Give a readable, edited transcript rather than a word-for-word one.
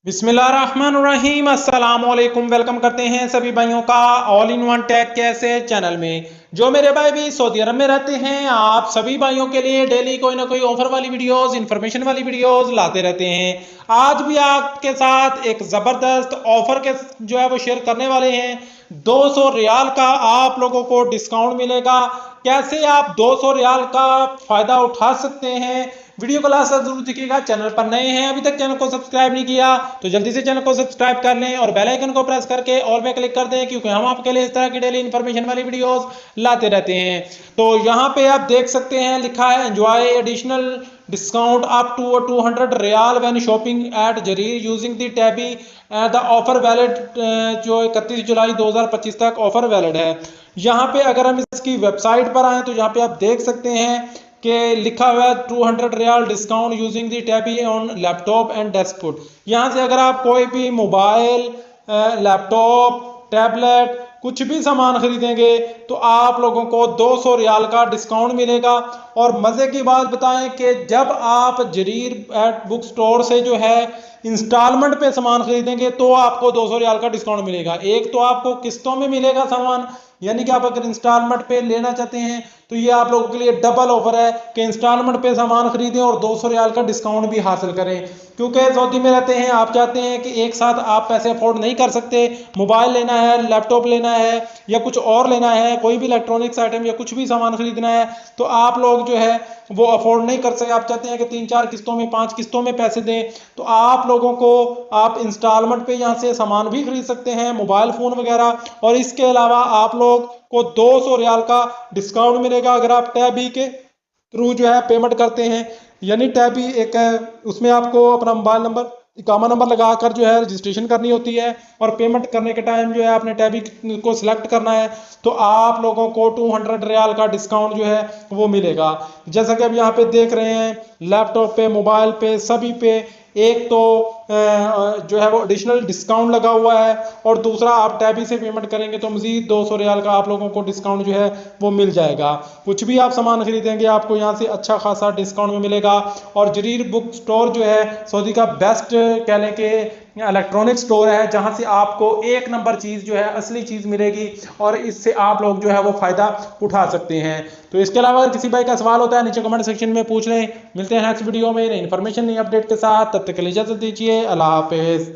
बिस्मिल्लाहिर्रहमानिर्रहीम अस्सलाम वालेकुम। वेलकम करते हैं सभी भाइयों का ऑल इन वन टेक कैसे चैनल में। जो मेरे भाई भी सऊदी अरब में रहते हैं, आप सभी भाइयों के लिए डेली कोई ना कोई ऑफर वाली वीडियोस, इंफॉर्मेशन वाली वीडियोस लाते रहते हैं। आज भी आपके साथ एक ज़बरदस्त ऑफर के जो है वो शेयर करने वाले हैं। 200 रियाल का आप लोगों को डिस्काउंट मिलेगा। कैसे आप 200 रियाल का फायदा उठा सकते हैं, वीडियो को लास्ट तक जरूर देखिएगा। चैनल पर नए हैं, अभी तक चैनल को सब्सक्राइब नहीं किया तो जल्दी से चैनल को सब्सक्राइब कर लें और बेल आइकन को प्रेस करके ऑल पे क्लिक कर दें, क्योंकि हम आपके लिए इस तरह की डेली इंफॉर्मेशन वाली वीडियोस लाते रहते हैं। तो यहाँ पे आप देख सकते हैं, लिखा है enjoy additional discount up to 200 riyal when shopping at Jarir using the Tabby. The offer valid जो 31 जुलाई 2025 तक ऑफर वैलिड है। यहाँ पे अगर हम इसकी वेबसाइट पर आए तो यहाँ पे आप देख सकते हैं कि लिखा हुआ है 200 riyal discount using the Tabby on laptop and desktop. यहाँ से अगर आप कोई भी मोबाइल, लैपटॉप, टैबलेट कुछ भी सामान खरीदेंगे तो आप लोगों को 200 रियाल का डिस्काउंट मिलेगा। और मज़े की बात बताएं कि जब आप जरीर एट बुक स्टोर से जो है इंस्टॉलमेंट पे सामान खरीदेंगे तो आपको 200 रियाल का डिस्काउंट मिलेगा। एक तो आपको किस्तों में मिलेगा सामान, यानी कि आप अगर इंस्टॉलमेंट पे लेना चाहते हैं तो ये आप लोगों के लिए डबल ऑफर है कि इंस्टॉलमेंट पे सामान खरीदें और 200 रियाल का डिस्काउंट भी हासिल करें। क्योंकि सऊदी में रहते हैं, आप चाहते हैं कि एक साथ आप पैसे अफोर्ड नहीं कर सकते, मोबाइल लेना है, लैपटॉप लेना है या कुछ और लेना है, कोई भी इलेक्ट्रॉनिक्स आइटम या कुछ भी सामान खरीदना है तो आप लोग जो है वो अफोर्ड नहीं कर सकते। आप चाहते हैं कि 3-4 किस्तों में, 5 किस्तों में पैसे दें, तो आप लोगों को आप इंस्टॉलमेंट पे यहाँ से सामान भी खरीद सकते हैं, मोबाइल फ़ोन वगैरह। और इसके अलावा आप लोग को 200 रियाल का डिस्काउंट मिलेगा अगर आप टैबी के थ्रू जो है पेमेंट करते हैं। यानी टैबी एक है, उसमें आपको अपना मोबाइल नंबर, इकामा नंबर लगाकर जो है रजिस्ट्रेशन करनी होती है और पेमेंट करने के टाइम जो है आपने टैबी को सिलेक्ट करना है तो आप लोगों को 200 रियाल का डिस्काउंट जो है वो मिलेगा। जैसा कि अब यहाँ पे देख रहे हैं, लैपटॉप पे, मोबाइल पे, सभी पे एक तो जो है वो एडिशनल डिस्काउंट लगा हुआ है और दूसरा आप टैबी से पेमेंट करेंगे तो मजीद 200 रियाल का आप लोगों को डिस्काउंट जो है वो मिल जाएगा। कुछ भी आप सामान खरीदेंगे आपको यहाँ से अच्छा खासा डिस्काउंट में मिलेगा। और जरीर बुक स्टोर जो है सऊदी का बेस्ट कह लें कि इलेक्ट्रॉनिक स्टोर है, जहां से आपको एक नंबर चीज़ जो है असली चीज़ मिलेगी और इससे आप लोग जो है वो फ़ायदा उठा सकते हैं। तो इसके अलावा अगर किसी भाई का सवाल होता है नीचे कमेंट सेक्शन में पूछ लें। मिलते हैं नेक्स्ट वीडियो में नई इन्फॉर्मेशन, नई अपडेट के साथ। तब तक के लिए इजाज़त दीजिए। अल्लाह हाफिज़।